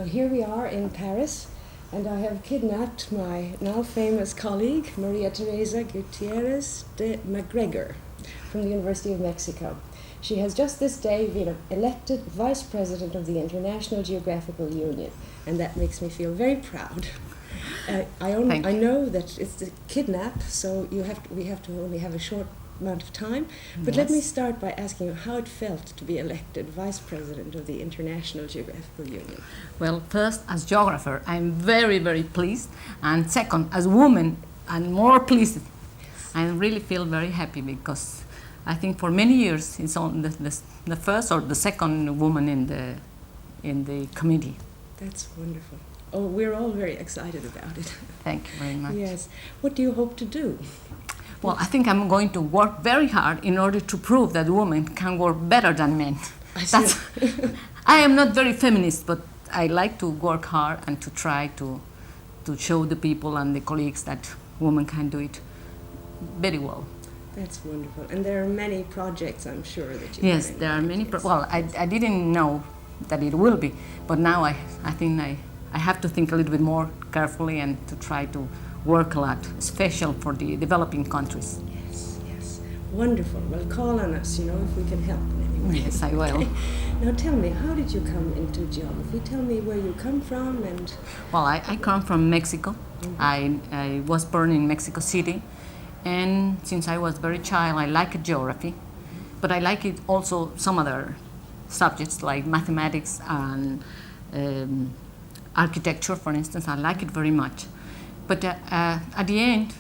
Well, here we are in Paris, and I have kidnapped my now famous colleague, Maria Teresa Gutierrez de Macgregor, from the University of Mexico. She has just this day been elected Vice President of the International Geographical Union, and that makes me feel very proud. I know that it's a kidnap, so we have to only have a short amount of time. But let me start by asking you how it felt to be elected Vice President of the International Geographical Union. Well, first, as geographer, I'm very, very pleased. And second, as woman, I'm more pleased. I really feel very happy because I think for many years it's on the first or the second woman in the committee. That's wonderful. Oh, we're all very excited about it. Thank you very much. Yes. What do you hope to do? Well, I think I'm going to work very hard in order to prove that women can work better than men. I am not very feminist, but I like to work hard and to try to show the people and the colleagues that women can do it very well. That's wonderful. And there are many projects, I'm sure, that you Yes, there are many. Well, I didn't know that it will be, but now I think I have to think a little bit more carefully and to try to work a lot, especially for the developing countries. Yes. Wonderful. Well, call on us, if we can help in any way. Yes, I will. Okay. Now tell me, how did you come into geography? Tell me where you come from and... Well, I come from Mexico. Mm-hmm. I was born in Mexico City, and since I was very child, I liked geography, but I like it also some other subjects like mathematics and architecture, for instance. I like it very much. But at the end,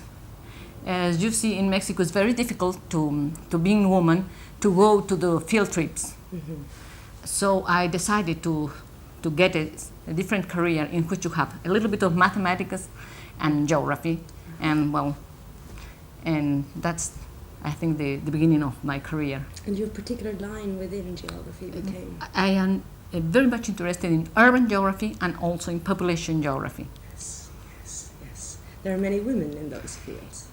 as you see in Mexico, it's very difficult to being a woman to go to the field trips. Mm-hmm. So I decided to get a different career in which you have a little bit of mathematics and geography, and that's, I think, the beginning of my career. And your particular line within geography became? I am very much interested in urban geography and also in population geography. There are many women in those fields.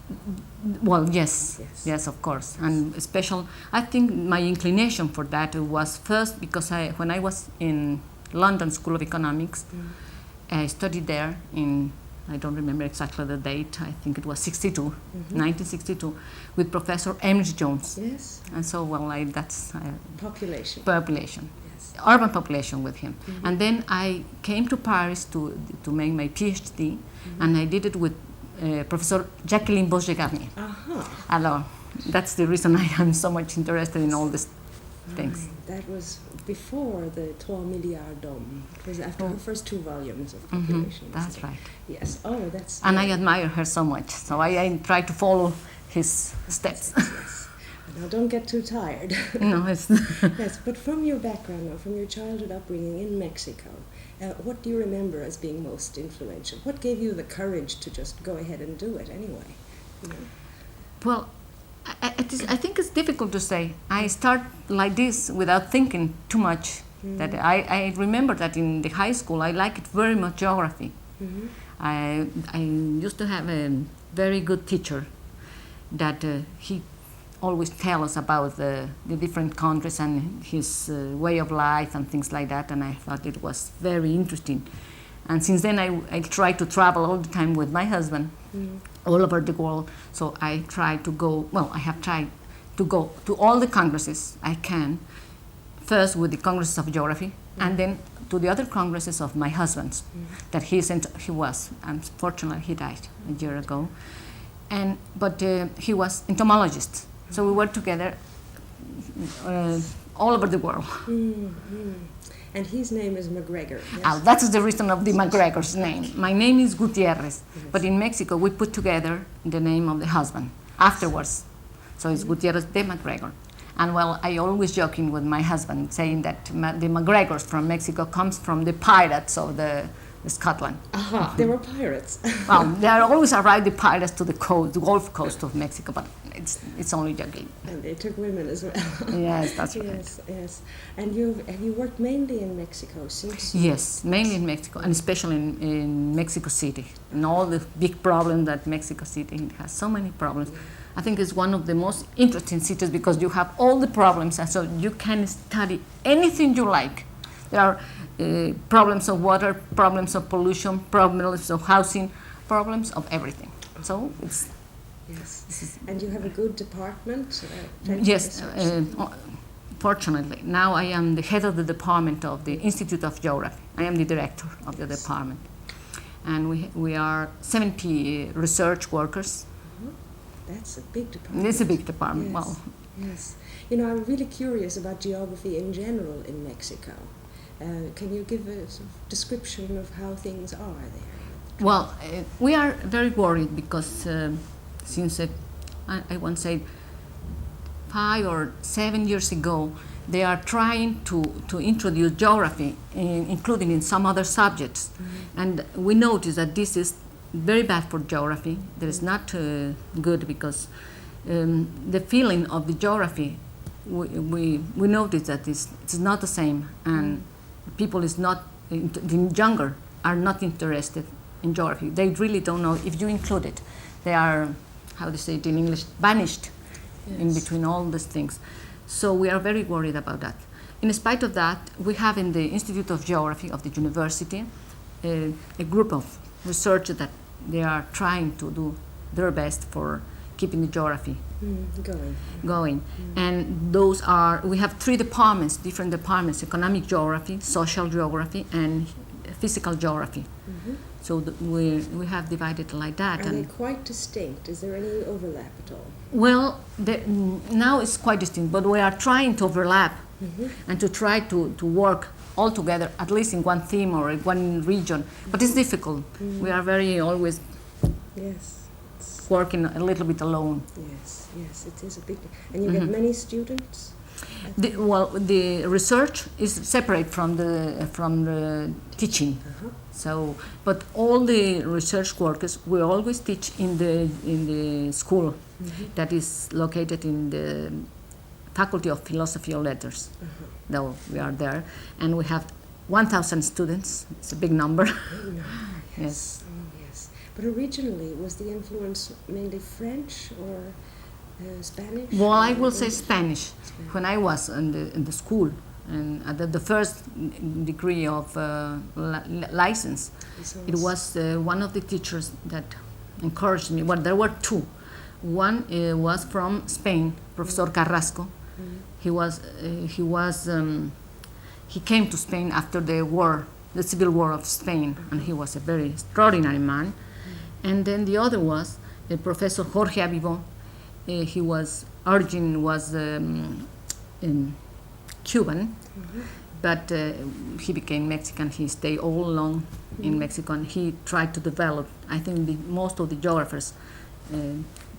Well, yes, of course. And I think my inclination for that was first because when I was in London School of Economics, I studied there in, I don't remember exactly the date, I think it was 1962, with Professor Emily Jones. Yes. And so, that's... Population. Yes. Urban population with him. Mm-hmm. And then I came to Paris to make my PhD, and I did it with Professor Jacqueline Bosgegarnier. Alors, that's the reason I am so much interested in all these things. That was before the 3 milliards d'hommes. It was after her first 2 volumes of population. Mm-hmm. That's right. Yes. Oh, that's... And I admire her so much, so I try to follow his steps. Yes. Now, don't get too tired. No, it's... Yes, but from your background, from your childhood upbringing in Mexico, what do you remember as being most influential? What gave you the courage to just go ahead and do it anyway? Well, I think it's difficult to say. I start like this without thinking too much. That I remember that in the high school I liked very much geography. Mm-hmm. I used to have a very good teacher that he always tell us about the different countries and his way of life and things like that, and I thought it was very interesting. And since then I try to travel all the time with my husband all over the world, so I have tried to go to all the congresses I can, first with the Congress of Geography, and then to the other congresses of my husband's, that he was, unfortunately he died a year ago, but he was entomologist. So we work together all over the world. Mm-hmm. And his name is Macgregor. Yes? That's the reason of the Macgregor's name. My name is Gutierrez, but in Mexico we put together the name of the husband afterwards. So it's Gutierrez de Macgregor. And I always joking with my husband, saying that the Macgregors from Mexico comes from the pirates of the Scotland. They were pirates. Well, they are always arrived the pirates to the Gulf Coast of Mexico, but it's only joking. And they took women as well. Yes, that's right. Yes. And have you worked mainly in Mexico since? Yes, mainly in Mexico, and especially in Mexico City, and all the big problems that Mexico City has. So many problems. I think it's one of the most interesting cities because you have all the problems, and so you can study anything you like There are problems of water, problems of pollution, problems of housing, problems of everything. So it's Yes. And you have a good department? yes. Fortunately, now I am the head of the department of the Institute of Geography. I am the director of the department. And we are 70 research workers. That's a big department. It's a big department. Yes. Well, yes. You know, I'm really curious about geography in general in Mexico. Can you give a sort of description of how things are there? well, we are very worried because since I want to say 5 or 7 years ago, they are trying to introduce geography, including in some other subjects. And we notice that this is very bad for geography. That is not good because the feeling of the geography, we notice that it's not the same, and people is not, the younger are not interested in geography. They really don't know if you include it. They are, how do you say it in English, banished in between all these things. So we are very worried about that. In spite of that, we have in the Institute of Geography of the university a group of researchers that they are trying to do their best for keeping the geography going. And those are, we have 3 departments, different departments: economic geography, social geography, and physical geography. So we have divided like that. Are they quite distinct? Is there any overlap at all? Well, now it's quite distinct, but we are trying to overlap and to try to work all together, at least in one theme or in one region. But it's difficult. We are very always working a little bit alone. Yes, it is a big. And you get many students? The research is separate from the teaching. So, but all the research workers we always teach in the school that is located in the Faculty of Philosophy or Letters. Though we are there, and we have 1,000 students. It's a big number. Yes. Oh, yes. But originally, was the influence mainly French or Spanish? Well, I will say Spanish. When I was in the school, and at the first degree of license, it was one of the teachers that encouraged me. Well, there were 2. One was from Spain, Professor Carrasco. He came to Spain after the war, the civil war of Spain, and he was a very extraordinary man. And then the other was Professor Jorge Avivon. He was Cuban, but he became Mexican. He stayed all along in Mexico, and he tried to develop. I think most of the geographers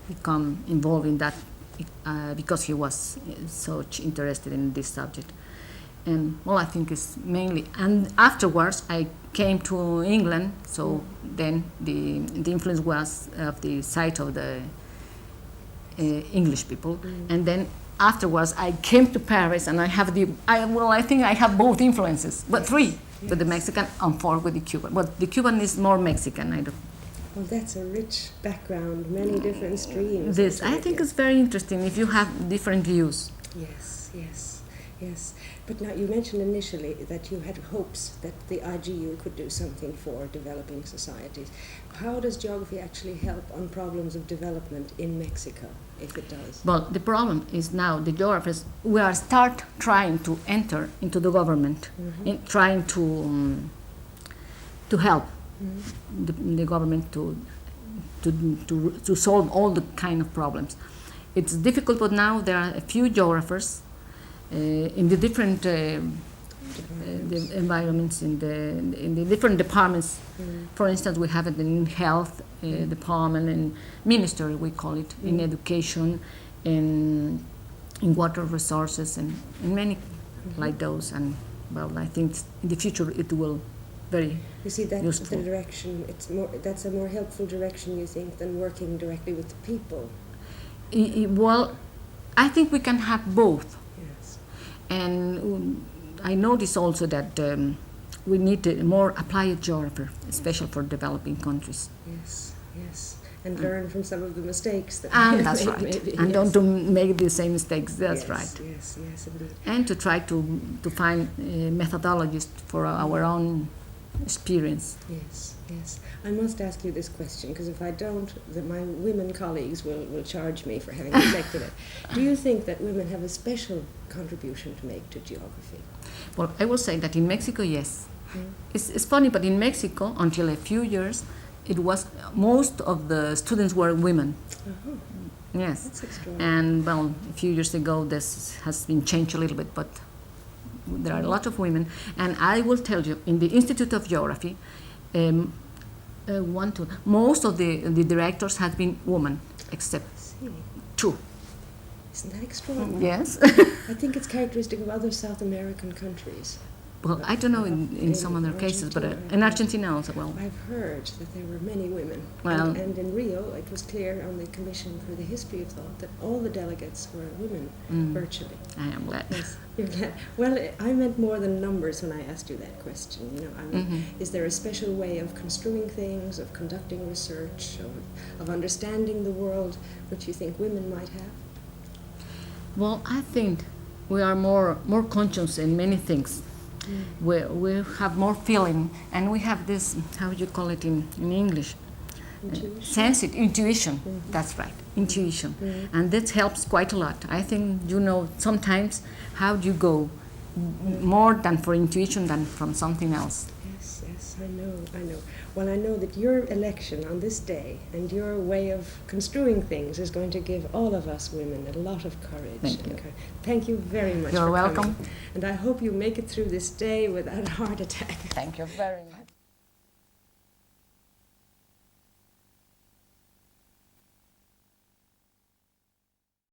become involved in that because he was so interested in this subject. And well, I think it's mainly. And afterwards, I came to England. So then the influence was of the side of the English people, and then afterwards I came to Paris, and I think I have both influences, but 3 with the Mexican and 4 with the Cuban. But the Cuban is more Mexican. Well, that's a rich background, many different streams. I think it's very interesting if you have different views. Yes. But now you mentioned initially that you had hopes that the IGU could do something for developing societies. How does geography actually help on problems of development in Mexico, if it does? Well, the problem is now the geographers, we are trying to enter into the government, in trying to help the government to solve all the kind of problems. It's difficult, but now there are a few geographers in the different the environments, in the different departments. For instance, we have it in health department, and ministry we call it, in education, in water resources, and in many like those. And well, I think in the future it will very you see that's useful. the direction. That's a more helpful direction, you think, than working directly with the people. Well, I think we can have both. Yes. And I notice also that we need a more applied geographer, especially for developing countries. Yes. and learn from some of the mistakes that And I that's made, right. maybe. And Yes. don't to make the same mistakes. That's Yes, right. Yes, yes, indeed. And to try to find methodologies for our own experience. Yes, yes. I must ask you this question, because if I don't, then my women colleagues will charge me for having neglected it. Do you think that women have a special contribution to make to geography? Well, I will say that in Mexico, yes. Mm. It's funny, but in Mexico, until a few years, it was most of the students were women. Uh-huh. Yes. That's extraordinary. And well, a few years ago, this has been changed a little bit, but there are a lot of women. And I will tell you, in the Institute of Geography, most of the directors have been women, except I see. 2. Isn't that extraordinary? Yes. I think it's characteristic of other South American countries. Well, I don't know in some other cases, but in Argentina also, well. I've heard that there were many women. Well- and in Rio, it was clear on the Commission for the History of Thought that all the delegates were women, virtually. I am glad. Yes, you're glad. Well, I meant more than numbers when I asked you that question. You know, I mean, is there a special way of construing things, of conducting research, of understanding the world, which you think women might have? Well, I think we are more conscious in many things. We have more feeling, and we have this, how do you call it in English? Intuition? Intuition. That's right, intuition. And that helps quite a lot. I think, sometimes how do you go more than for intuition than from something else. Yes, yes, I know. Well, I know that your election on this day and your way of construing things is going to give all of us women a lot of courage. Thank you. Thank you very much You're for welcome. coming. And I hope you make it through this day without a heart attack. Thank you very much.